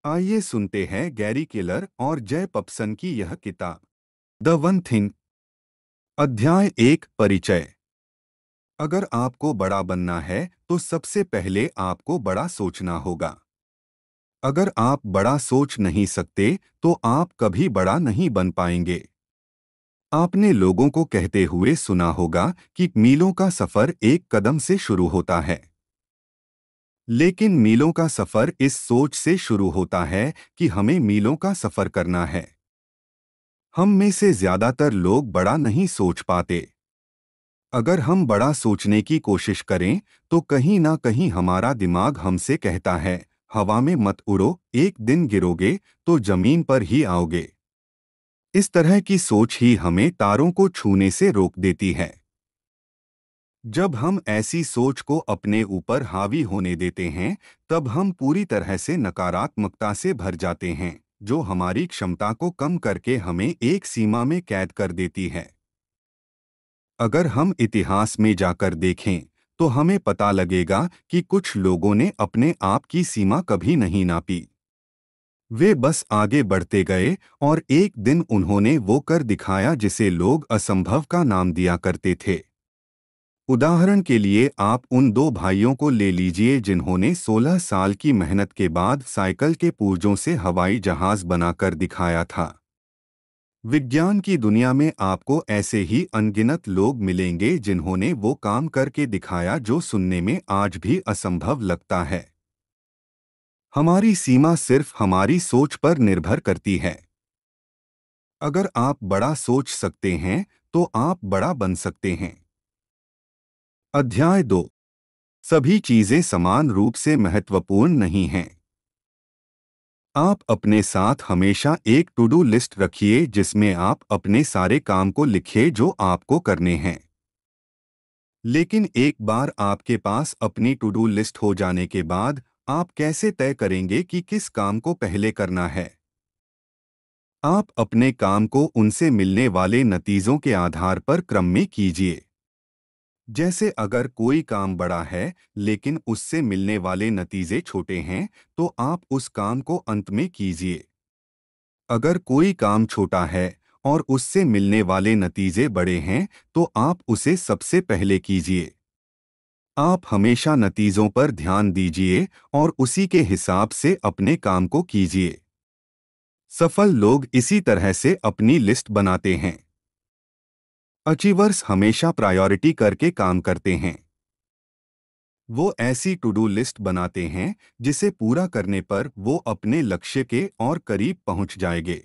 आइए सुनते हैं गैरी केलर और जय पप्सन की यह किताब द वन थिंग। अध्याय 1 परिचय। अगर आपको बड़ा बनना है तो सबसे पहले आपको बड़ा सोचना होगा। अगर आप बड़ा सोच नहीं सकते तो आप कभी बड़ा नहीं बन पाएंगे। आपने लोगों को कहते हुए सुना होगा कि मीलों का सफर एक कदम से शुरू होता है। लेकिन मीलों का सफर इस सोच से शुरू होता है कि हमें मीलों का सफर करना है। हम में से ज्यादातर लोग बड़ा नहीं सोच पाते। अगर हम बड़ा सोचने की कोशिश करें तो कहीं ना कहीं हमारा दिमाग हमसे कहता है, हवा में मत उड़ो, एक दिन गिरोगे तो जमीन पर ही आओगे। इस तरह की सोच ही हमें तारों को छूने से रोक देती है। जब हम ऐसी सोच को अपने ऊपर हावी होने देते हैं, तब हम पूरी तरह से नकारात्मकता से भर जाते हैं, जो हमारी क्षमता को कम करके हमें एक सीमा में कैद कर देती है। अगर हम इतिहास में जाकर देखें तो हमें पता लगेगा कि कुछ लोगों ने अपने आप की सीमा कभी नहीं नापी। वे बस आगे बढ़ते गए और एक दिन उन्होंने वो कर दिखाया जिसे लोग असंभव का नाम दिया करते थे। उदाहरण के लिए आप उन दो भाइयों को ले लीजिए जिन्होंने 16 साल की मेहनत के बाद साइकिल के पुर्जों से हवाई जहाज बनाकर दिखाया था। विज्ञान की दुनिया में आपको ऐसे ही अनगिनत लोग मिलेंगे जिन्होंने वो काम करके दिखाया जो सुनने में आज भी असंभव लगता है। हमारी सीमा सिर्फ हमारी सोच पर निर्भर करती है। अगर आप बड़ा सोच सकते हैं तो आप बड़ा बन सकते हैं। अध्याय 2। सभी चीजें समान रूप से महत्वपूर्ण नहीं हैं। आप अपने साथ हमेशा एक टू डू लिस्ट रखिए जिसमें आप अपने सारे काम को लिखिए जो आपको करने हैं। लेकिन एक बार आपके पास अपनी टू डू लिस्ट हो जाने के बाद आप कैसे तय करेंगे कि किस काम को पहले करना है? आप अपने काम को उनसे मिलने वाले नतीजों के आधार पर क्रम में कीजिए। जैसे अगर कोई काम बड़ा है लेकिन उससे मिलने वाले नतीजे छोटे हैं तो आप उस काम को अंत में कीजिए। अगर कोई काम छोटा है और उससे मिलने वाले नतीजे बड़े हैं तो आप उसे सबसे पहले कीजिए। आप हमेशा नतीजों पर ध्यान दीजिए और उसी के हिसाब से अपने काम को कीजिए। सफल लोग इसी तरह से अपनी लिस्ट बनाते हैं। अचीवर्स हमेशा प्रायोरिटी करके काम करते हैं। वो ऐसी टू डू लिस्ट बनाते हैं जिसे पूरा करने पर वो अपने लक्ष्य के और करीब पहुंच जाएंगे।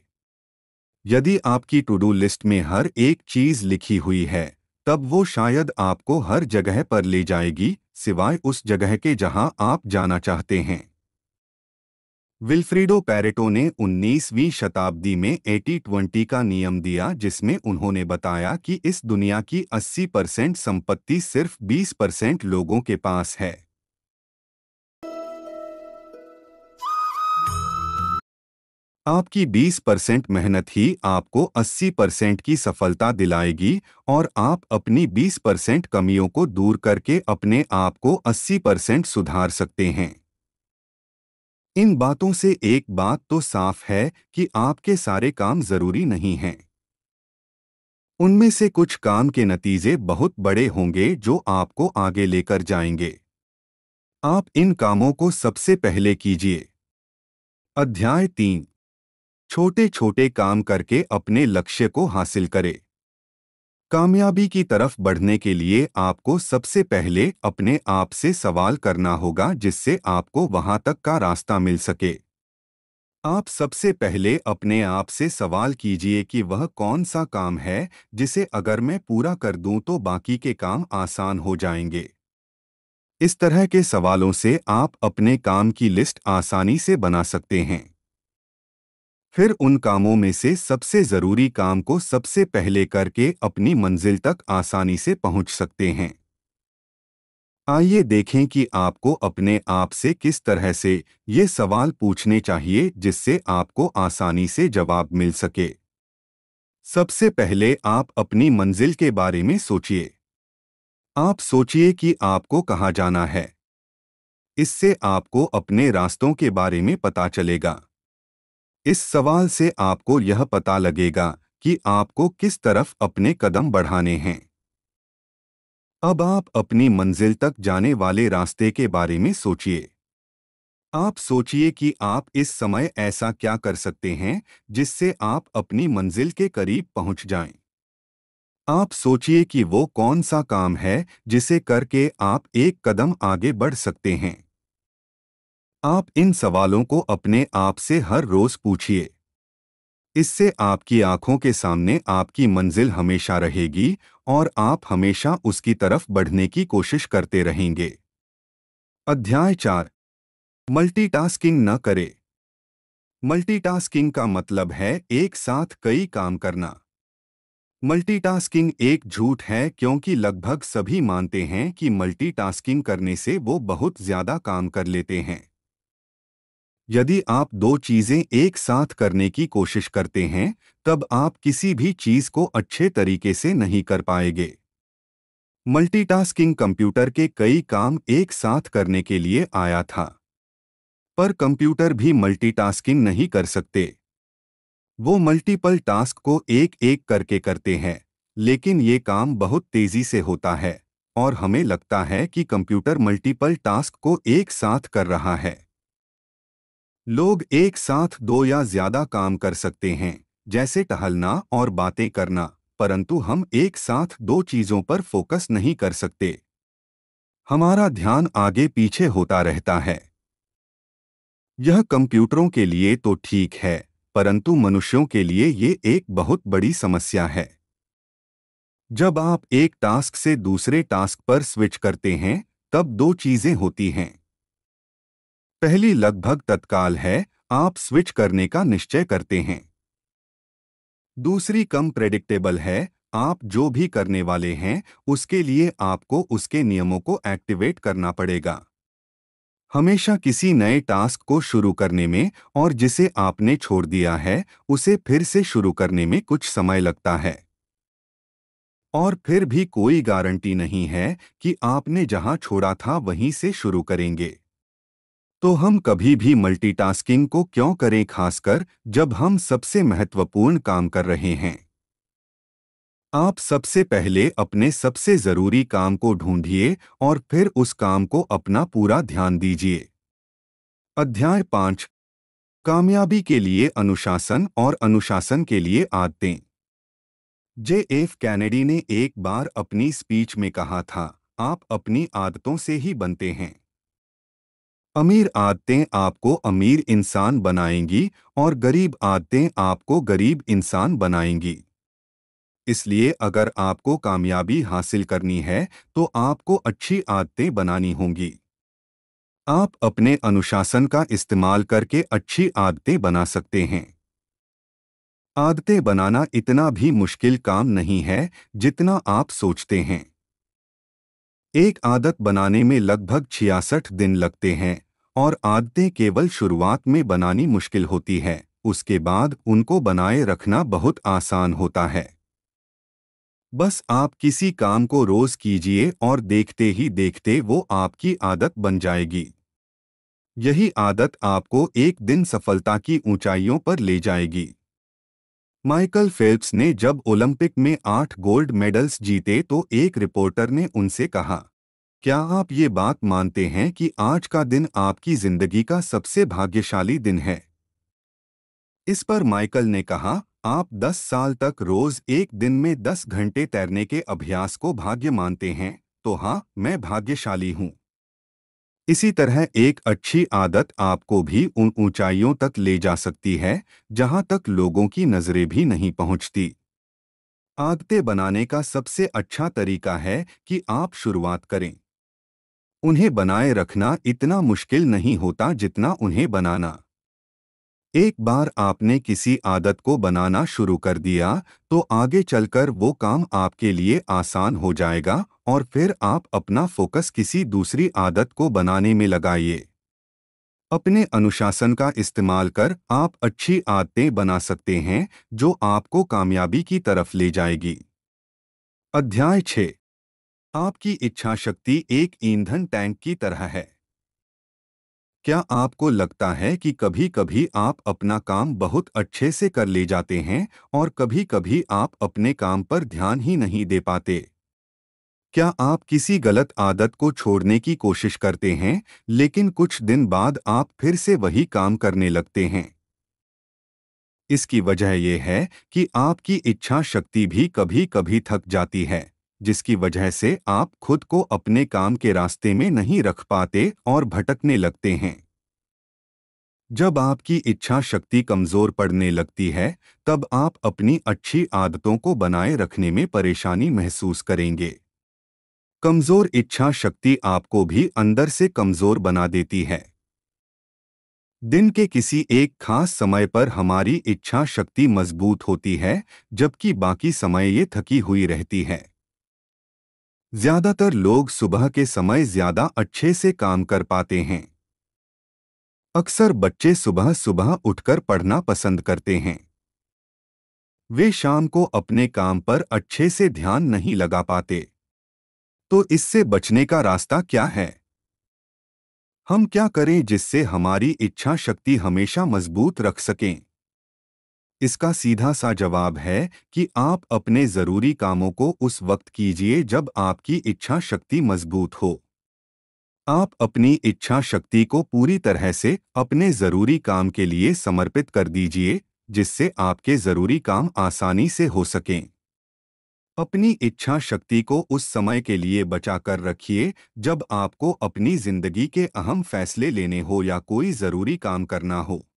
यदि आपकी टू डू लिस्ट में हर एक चीज लिखी हुई है, तब वो शायद आपको हर जगह पर ले जाएगी, सिवाय उस जगह के जहां आप जाना चाहते हैं। विल्फ्रेडो पैरेटो ने 19वीं शताब्दी में 80-20 का नियम दिया, जिसमें उन्होंने बताया कि इस दुनिया की 80% संपत्ति सिर्फ 20% लोगों के पास है। आपकी 20% मेहनत ही आपको 80% की सफलता दिलाएगी और आप अपनी 20% कमियों को दूर करके अपने आप को 80% सुधार सकते हैं। इन बातों से एक बात तो साफ है कि आपके सारे काम जरूरी नहीं हैं। उनमें से कुछ काम के नतीजे बहुत बड़े होंगे जो आपको आगे लेकर जाएंगे। आप इन कामों को सबसे पहले कीजिए। अध्याय 3। छोटे छोटे काम करके अपने लक्ष्य को हासिल करें। कामयाबी की तरफ बढ़ने के लिए आपको सबसे पहले अपने आप से सवाल करना होगा जिससे आपको वहां तक का रास्ता मिल सके। आप सबसे पहले अपने आप से सवाल कीजिए कि वह कौन सा काम है जिसे अगर मैं पूरा कर दूं तो बाकी के काम आसान हो जाएंगे। इस तरह के सवालों से आप अपने काम की लिस्ट आसानी से बना सकते हैं। फिर उन कामों में से सबसे जरूरी काम को सबसे पहले करके अपनी मंजिल तक आसानी से पहुंच सकते हैं। आइए देखें कि आपको अपने आप से किस तरह से ये सवाल पूछने चाहिए जिससे आपको आसानी से जवाब मिल सके। सबसे पहले आप अपनी मंजिल के बारे में सोचिए। आप सोचिए कि आपको कहाँ जाना है। इससे आपको अपने रास्तों के बारे में पता चलेगा। इस सवाल से आपको यह पता लगेगा कि आपको किस तरफ अपने कदम बढ़ाने हैं। अब आप अपनी मंजिल तक जाने वाले रास्ते के बारे में सोचिए। आप सोचिए कि आप इस समय ऐसा क्या कर सकते हैं जिससे आप अपनी मंजिल के करीब पहुंच जाएं। आप सोचिए कि वो कौन सा काम है जिसे करके आप एक कदम आगे बढ़ सकते हैं। आप इन सवालों को अपने आप से हर रोज पूछिए। इससे आपकी आंखों के सामने आपकी मंजिल हमेशा रहेगी और आप हमेशा उसकी तरफ बढ़ने की कोशिश करते रहेंगे। अध्याय 4। मल्टीटास्किंग न करें। मल्टीटास्किंग का मतलब है एक साथ कई काम करना। मल्टीटास्किंग एक झूठ है क्योंकि लगभग सभी मानते हैं कि मल्टीटास्किंग करने से वो बहुत ज्यादा काम कर लेते हैं। यदि आप दो चीजें एक साथ करने की कोशिश करते हैं, तब आप किसी भी चीज को अच्छे तरीके से नहीं कर पाएंगे। मल्टीटास्किंग कंप्यूटर के कई काम एक साथ करने के लिए आया था, पर कंप्यूटर भी मल्टीटास्किंग नहीं कर सकते। वो मल्टीपल टास्क को एक एक करके करते हैं, लेकिन ये काम बहुत तेजी से होता है और हमें लगता है कि कंप्यूटर मल्टीपल टास्क को एक साथ कर रहा है। लोग एक साथ दो या ज्यादा काम कर सकते हैं, जैसे टहलना और बातें करना, परंतु हम एक साथ दो चीजों पर फोकस नहीं कर सकते। हमारा ध्यान आगे पीछे होता रहता है। यह कंप्यूटरों के लिए तो ठीक है, परंतु मनुष्यों के लिए ये एक बहुत बड़ी समस्या है। जब आप एक टास्क से दूसरे टास्क पर स्विच करते हैं, तब दो चीजें होती हैं। पहली लगभग तत्काल है, आप स्विच करने का निश्चय करते हैं। दूसरी कम प्रेडिक्टेबल है, आप जो भी करने वाले हैं उसके लिए आपको उसके नियमों को एक्टिवेट करना पड़ेगा। हमेशा किसी नए टास्क को शुरू करने में और जिसे आपने छोड़ दिया है उसे फिर से शुरू करने में कुछ समय लगता है। और फिर भी कोई गारंटी नहीं है कि आपने जहां छोड़ा था वहीं से शुरू करेंगे। तो हम कभी भी मल्टीटास्किंग को क्यों करें, खासकर जब हम सबसे महत्वपूर्ण काम कर रहे हैं। आप सबसे पहले अपने सबसे जरूरी काम को ढूंढिए और फिर उस काम को अपना पूरा ध्यान दीजिए। अध्याय 5। कामयाबी के लिए अनुशासन और अनुशासन के लिए आदतें। JF कैनेडी ने एक बार अपनी स्पीच में कहा था, आप अपनी आदतों से ही बनते हैं। अमीर आदतें आपको अमीर इंसान बनाएंगी और गरीब आदतें आपको गरीब इंसान बनाएंगी। इसलिए अगर आपको कामयाबी हासिल करनी है तो आपको अच्छी आदतें बनानी होंगी। आप अपने अनुशासन का इस्तेमाल करके अच्छी आदतें बना सकते हैं। आदतें बनाना इतना भी मुश्किल काम नहीं है जितना आप सोचते हैं। एक आदत बनाने में लगभग 66 दिन लगते हैं और आदतें केवल शुरुआत में बनानी मुश्किल होती है, उसके बाद उनको बनाए रखना बहुत आसान होता है। बस आप किसी काम को रोज कीजिए और देखते ही देखते वो आपकी आदत बन जाएगी। यही आदत आपको एक दिन सफलता की ऊंचाइयों पर ले जाएगी। माइकल फेल्प्स ने जब ओलंपिक में 8 गोल्ड मेडल्स जीते तो एक रिपोर्टर ने उनसे कहा, क्या आप ये बात मानते हैं कि आज का दिन आपकी जिंदगी का सबसे भाग्यशाली दिन है? इस पर माइकल ने कहा, आप 10 साल तक रोज एक दिन में 10 घंटे तैरने के अभ्यास को भाग्य मानते हैं, तो हाँ, मैं भाग्यशाली हूँ। इसी तरह एक अच्छी आदत आपको भी उन ऊंचाइयों तक ले जा सकती है जहां तक लोगों की नजरें भी नहीं पहुंचती। आदतें बनाने का सबसे अच्छा तरीका है कि आप शुरुआत करें। उन्हें बनाए रखना इतना मुश्किल नहीं होता जितना उन्हें बनाना। एक बार आपने किसी आदत को बनाना शुरू कर दिया तो आगे चलकर वो काम आपके लिए आसान हो जाएगा और फिर आप अपना फोकस किसी दूसरी आदत को बनाने में लगाइए। अपने अनुशासन का इस्तेमाल कर आप अच्छी आदतें बना सकते हैं जो आपको कामयाबी की तरफ ले जाएगी। अध्याय 6। आपकी इच्छा शक्ति एक ईंधन टैंक की तरह है। क्या आपको लगता है कि कभी-कभी आप अपना काम बहुत अच्छे से कर ले जाते हैं और कभी-कभी आप अपने काम पर ध्यान ही नहीं दे पाते? क्या आप किसी गलत आदत को छोड़ने की कोशिश करते हैं, लेकिन कुछ दिन बाद आप फिर से वही काम करने लगते हैं? इसकी वजह यह है कि आपकी इच्छा शक्ति भी कभी-कभी थक जाती है, जिसकी वजह से आप खुद को अपने काम के रास्ते में नहीं रख पाते और भटकने लगते हैं। जब आपकी इच्छा शक्ति कमजोर पड़ने लगती है, तब आप अपनी अच्छी आदतों को बनाए रखने में परेशानी महसूस करेंगे। कमजोर इच्छा शक्ति आपको भी अंदर से कमजोर बना देती है। दिन के किसी एक खास समय पर हमारी इच्छा शक्ति मजबूत होती है, जबकि बाकी समय ये थकी हुई रहती है। ज्यादातर लोग सुबह के समय ज्यादा अच्छे से काम कर पाते हैं। अक्सर बच्चे सुबह सुबह उठकर पढ़ना पसंद करते हैं। वे शाम को अपने काम पर अच्छे से ध्यान नहीं लगा पाते। तो इससे बचने का रास्ता क्या है? हम क्या करें जिससे हमारी इच्छा शक्ति हमेशा मजबूत रख सकें? इसका सीधा सा जवाब है कि आप अपने जरूरी कामों को उस वक्त कीजिए जब आपकी इच्छा शक्ति मजबूत हो। आप अपनी इच्छा शक्ति को पूरी तरह से अपने जरूरी काम के लिए समर्पित कर दीजिए, जिससे आपके जरूरी काम आसानी से हो सकें। अपनी इच्छा शक्ति को उस समय के लिए बचा कर रखिए जब आपको अपनी जिंदगी के अहम फैसले लेने हो या कोई जरूरी काम करना हो।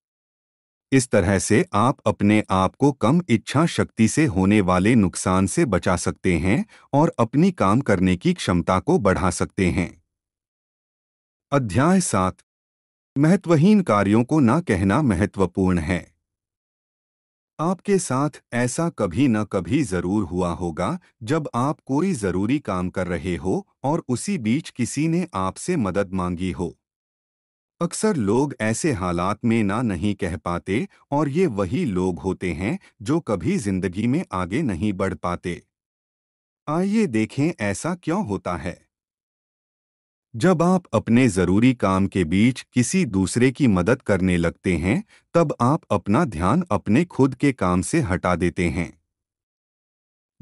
इस तरह से आप अपने आप को कम इच्छा शक्ति से होने वाले नुकसान से बचा सकते हैं और अपनी काम करने की क्षमता को बढ़ा सकते हैं। अध्याय 7। महत्वहीन कार्यों को ना कहना महत्वपूर्ण है। आपके साथ ऐसा कभी न कभी जरूर हुआ होगा जब आप कोई जरूरी काम कर रहे हो और उसी बीच किसी ने आपसे मदद मांगी हो। अक्सर लोग ऐसे हालात में ना नहीं कह पाते और ये वही लोग होते हैं जो कभी जिंदगी में आगे नहीं बढ़ पाते। आइए देखें ऐसा क्यों होता है। जब आप अपने जरूरी काम के बीच किसी दूसरे की मदद करने लगते हैं, तब आप अपना ध्यान अपने खुद के काम से हटा देते हैं।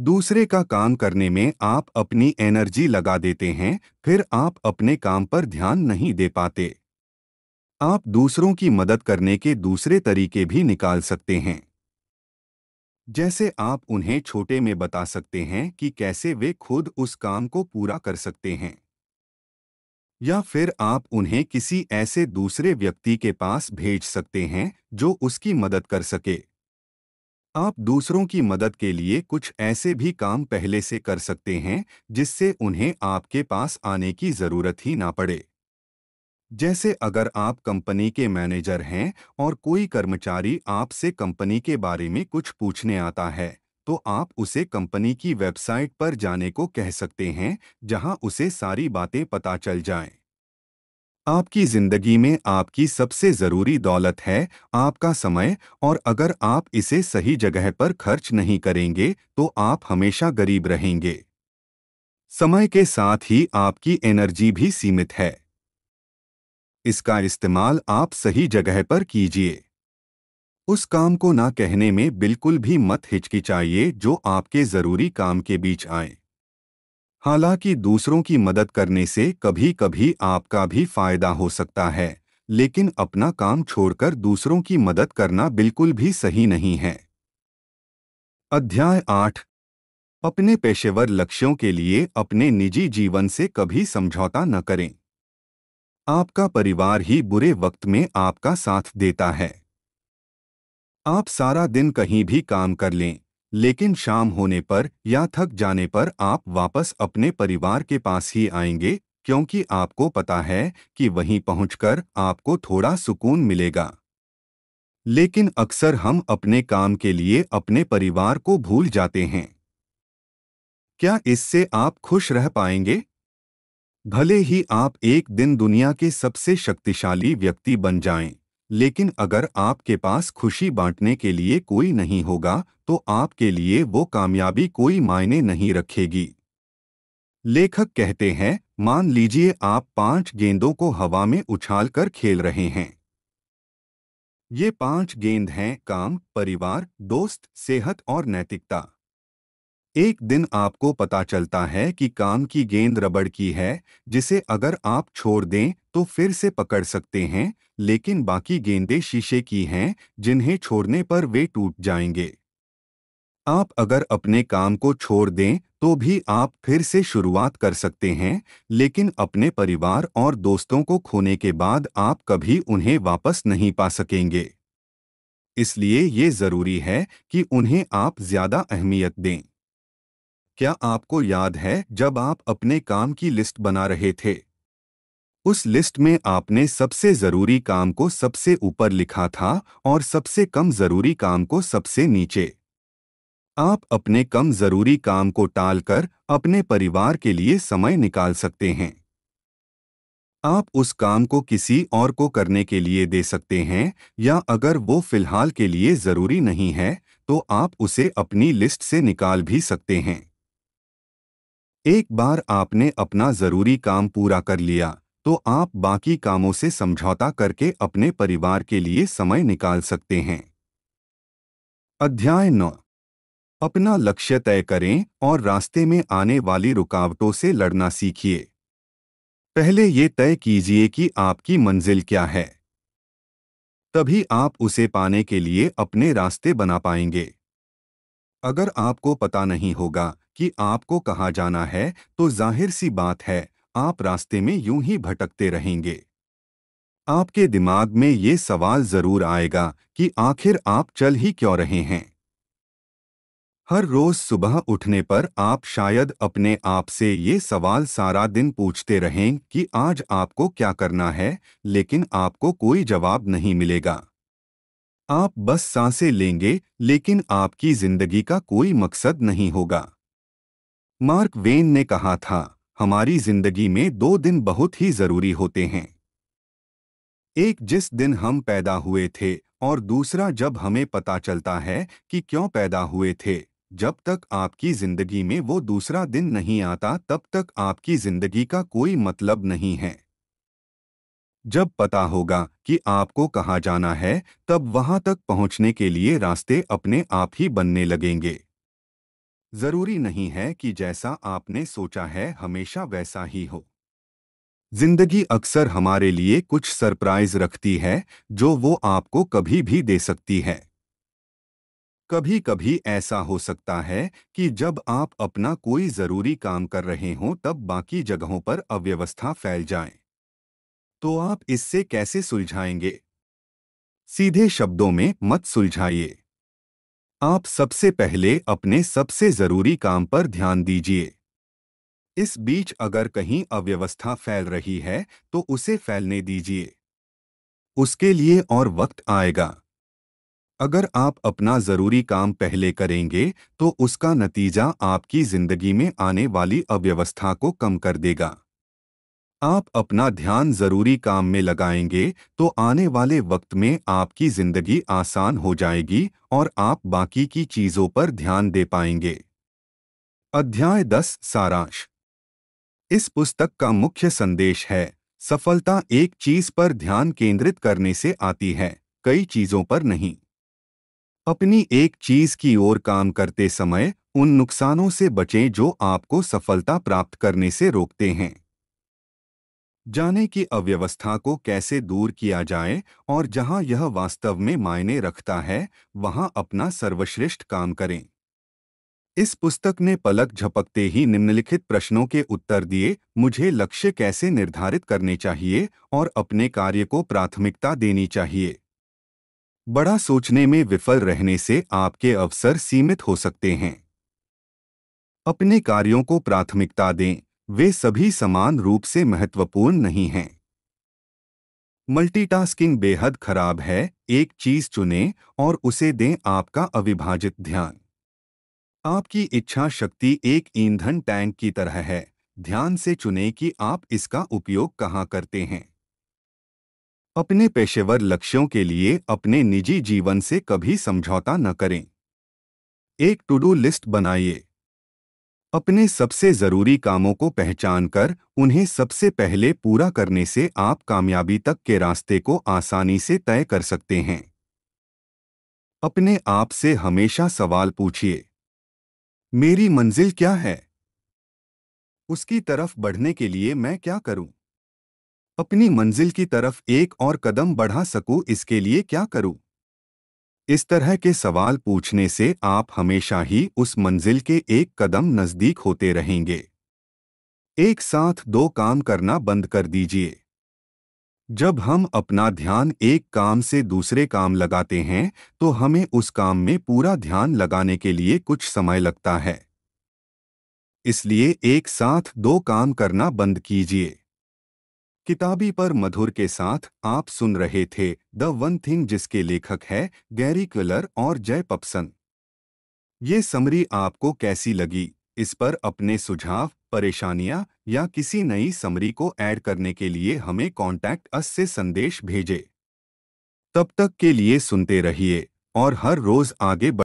दूसरे का काम करने में आप अपनी एनर्जी लगा देते हैं, फिर आप अपने काम पर ध्यान नहीं दे पाते। आप दूसरों की मदद करने के दूसरे तरीके भी निकाल सकते हैं। जैसे आप उन्हें छोटे में बता सकते हैं कि कैसे वे खुद उस काम को पूरा कर सकते हैं। या फिर आप उन्हें किसी ऐसे दूसरे व्यक्ति के पास भेज सकते हैं जो उसकी मदद कर सके। आप दूसरों की मदद के लिए कुछ ऐसे भी काम पहले से कर सकते हैं जिससे उन्हें आपके पास आने की जरूरत ही ना पड़े। जैसे अगर आप कंपनी के मैनेजर हैं और कोई कर्मचारी आपसे कंपनी के बारे में कुछ पूछने आता है, तो आप उसे कंपनी की वेबसाइट पर जाने को कह सकते हैं, जहां उसे सारी बातें पता चल जाएं। आपकी जिंदगी में आपकी सबसे जरूरी दौलत है आपका समय, और अगर आप इसे सही जगह पर खर्च नहीं करेंगे तो आप हमेशा गरीब रहेंगे। समय के साथ ही आपकी एनर्जी भी सीमित है। इसका इस्तेमाल आप सही जगह पर कीजिए। उस काम को ना कहने में बिल्कुल भी मत हिचकिचाइए जो आपके जरूरी काम के बीच आए। हालांकि दूसरों की मदद करने से कभी-कभी आपका भी फायदा हो सकता है, लेकिन अपना काम छोड़कर दूसरों की मदद करना बिल्कुल भी सही नहीं है। अध्याय 8। अपने पेशेवर लक्ष्यों के लिए अपने निजी जीवन से कभी समझौता न करें। आपका परिवार ही बुरे वक्त में आपका साथ देता है। आप सारा दिन कहीं भी काम कर लें, लेकिन शाम होने पर या थक जाने पर आप वापस अपने परिवार के पास ही आएंगे, क्योंकि आपको पता है कि वहीं पहुंचकर आपको थोड़ा सुकून मिलेगा। लेकिन अक्सर हम अपने काम के लिए अपने परिवार को भूल जाते हैं। क्या इससे आप खुश रह पाएंगे? भले ही आप एक दिन दुनिया के सबसे शक्तिशाली व्यक्ति बन जाएं, लेकिन अगर आपके पास खुशी बांटने के लिए कोई नहीं होगा, तो आपके लिए वो कामयाबी कोई मायने नहीं रखेगी। लेखक कहते हैं, मान लीजिए आप 5 गेंदों को हवा में उछालकर खेल रहे हैं। ये 5 गेंद हैं काम, परिवार, दोस्त, सेहत और नैतिकता। एक दिन आपको पता चलता है कि काम की गेंद रबड़ की है, जिसे अगर आप छोड़ दें तो फिर से पकड़ सकते हैं, लेकिन बाकी गेंदें शीशे की हैं, जिन्हें छोड़ने पर वे टूट जाएंगे। आप अगर अपने काम को छोड़ दें तो भी आप फिर से शुरुआत कर सकते हैं, लेकिन अपने परिवार और दोस्तों को खोने के बाद आप कभी उन्हें वापस नहीं पा सकेंगे। इसलिए ये जरूरी है कि उन्हें आप ज्यादा अहमियत दें। क्या आपको याद है जब आप अपने काम की लिस्ट बना रहे थे? उस लिस्ट में आपने सबसे जरूरी काम को सबसे ऊपर लिखा था और सबसे कम जरूरी काम को सबसे नीचे। आप अपने कम जरूरी काम को टालकर अपने परिवार के लिए समय निकाल सकते हैं। आप उस काम को किसी और को करने के लिए दे सकते हैं, या अगर वो फिलहाल के लिए जरूरी नहीं है तो आप उसे अपनी लिस्ट से निकाल भी सकते हैं। एक बार आपने अपना जरूरी काम पूरा कर लिया तो आप बाकी कामों से समझौता करके अपने परिवार के लिए समय निकाल सकते हैं। अध्याय 9। अपना लक्ष्य तय करें और रास्ते में आने वाली रुकावटों से लड़ना सीखिए। पहले ये तय कीजिए कि आपकी मंजिल क्या है। तभी आप उसे पाने के लिए अपने रास्ते बना पाएंगे। अगर आपको पता नहीं होगा कि आपको कहाँ जाना है तो जाहिर सी बात है, आप रास्ते में यूं ही भटकते रहेंगे। आपके दिमाग में ये सवाल जरूर आएगा कि आखिर आप चल ही क्यों रहे हैं। हर रोज सुबह उठने पर आप शायद अपने आप से ये सवाल सारा दिन पूछते रहें कि आज आपको क्या करना है, लेकिन आपको कोई जवाब नहीं मिलेगा। आप बस सांसें लेंगे, लेकिन आपकी जिंदगी का कोई मकसद नहीं होगा। मार्क वेन ने कहा था, हमारी जिंदगी में 2 दिन बहुत ही जरूरी होते हैं। एक जिस दिन हम पैदा हुए थे और दूसरा जब हमें पता चलता है कि क्यों पैदा हुए थे। जब तक आपकी जिंदगी में वो दूसरा दिन नहीं आता तब तक आपकी जिंदगी का कोई मतलब नहीं है। जब पता होगा कि आपको कहाँ जाना है, तब वहां तक पहुंचने के लिए रास्ते अपने आप ही बनने लगेंगे। जरूरी नहीं है कि जैसा आपने सोचा है हमेशा वैसा ही हो। जिंदगी अक्सर हमारे लिए कुछ सरप्राइज रखती है, जो वो आपको कभी भी दे सकती है। कभी कभी ऐसा हो सकता है कि जब आप अपना कोई जरूरी काम कर रहे हों तब बाकी जगहों पर अव्यवस्था फैल जाए। तो आप इससे कैसे सुलझाएंगे? सीधे शब्दों में मत सुलझाइए। आप सबसे पहले अपने सबसे जरूरी काम पर ध्यान दीजिए। इस बीच अगर कहीं अव्यवस्था फैल रही है तो उसे फैलने दीजिए। उसके लिए और वक्त आएगा। अगर आप अपना जरूरी काम पहले करेंगे तो उसका नतीजा आपकी जिंदगी में आने वाली अव्यवस्था को कम कर देगा। आप अपना ध्यान जरूरी काम में लगाएंगे तो आने वाले वक्त में आपकी जिंदगी आसान हो जाएगी और आप बाकी की चीजों पर ध्यान दे पाएंगे। अध्याय 10 सारांश। इस पुस्तक का मुख्य संदेश है, सफलता एक चीज पर ध्यान केंद्रित करने से आती है, कई चीजों पर नहीं। अपनी एक चीज की ओर काम करते समय उन नुकसानों से बचें जो आपको सफलता प्राप्त करने से रोकते हैं। जाने की अव्यवस्था को कैसे दूर किया जाए और जहां यह वास्तव में मायने रखता है, वहां अपना सर्वश्रेष्ठ काम करें। इस पुस्तक ने पलक झपकते ही निम्नलिखित प्रश्नों के उत्तर दिए। मुझे लक्ष्य कैसे निर्धारित करने चाहिए और अपने कार्य को प्राथमिकता देनी चाहिए। बड़ा सोचने में विफल रहने से आपके अवसर सीमित हो सकते हैं। अपने कार्यों को प्राथमिकता दें, वे सभी समान रूप से महत्वपूर्ण नहीं हैं। मल्टीटास्किंग बेहद खराब है, एक चीज चुनें और उसे दें आपका अविभाजित ध्यान। आपकी इच्छा शक्ति एक ईंधन टैंक की तरह है, ध्यान से चुनें कि आप इसका उपयोग कहाँ करते हैं। अपने पेशेवर लक्ष्यों के लिए अपने निजी जीवन से कभी समझौता न करें। एक टू डू लिस्ट बनाइए। अपने सबसे जरूरी कामों को पहचानकर उन्हें सबसे पहले पूरा करने से आप कामयाबी तक के रास्ते को आसानी से तय कर सकते हैं। अपने आप से हमेशा सवाल पूछिए, मेरी मंजिल क्या है? उसकी तरफ बढ़ने के लिए मैं क्या करूं? अपनी मंजिल की तरफ एक और कदम बढ़ा सकूं, इसके लिए क्या करूं? इस तरह के सवाल पूछने से आप हमेशा ही उस मंजिल के एक कदम नजदीक होते रहेंगे। एक साथ दो काम करना बंद कर दीजिए। जब हम अपना ध्यान एक काम से दूसरे काम लगाते हैं, तो हमें उस काम में पूरा ध्यान लगाने के लिए कुछ समय लगता है। इसलिए एक साथ दो काम करना बंद कीजिए। किताबी पर मधुर के साथ आप सुन रहे थे द वन थिंग, जिसके लेखक है गैरी क्विलर और जय पप्सन। ये समरी आपको कैसी लगी? इस पर अपने सुझाव, परेशानियां या किसी नई समरी को ऐड करने के लिए हमें कॉन्टैक्ट अस से संदेश भेजें। तब तक के लिए सुनते रहिए और हर रोज आगे